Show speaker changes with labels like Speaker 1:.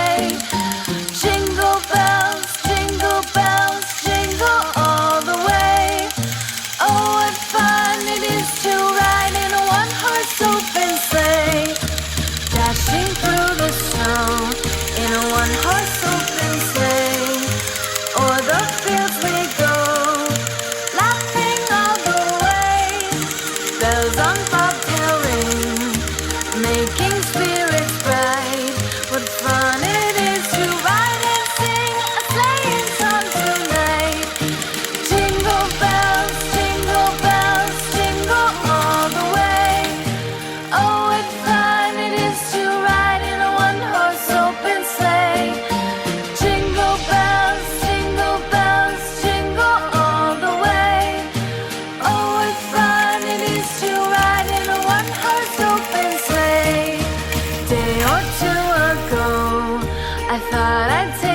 Speaker 1: sleigh. Jingle bells, jingle all the way. Oh, what fun it is to ride in a one-horse open sleigh. Dashing through the snow in a one-horse open sleigh. O'er the fields we go, laughing all the way. Bells on bobtail ring, making spirits bright. What fun it is to ride and sing a sleighing song tonight. Jingle bells, jingle all the way. Oh, what fun it is to ride in a one-horse open sleigh. Jingle bells, jingle all the way. Oh, what fun it is to ride in a one-horse open sleigh. Day or two ago, I thought I'd take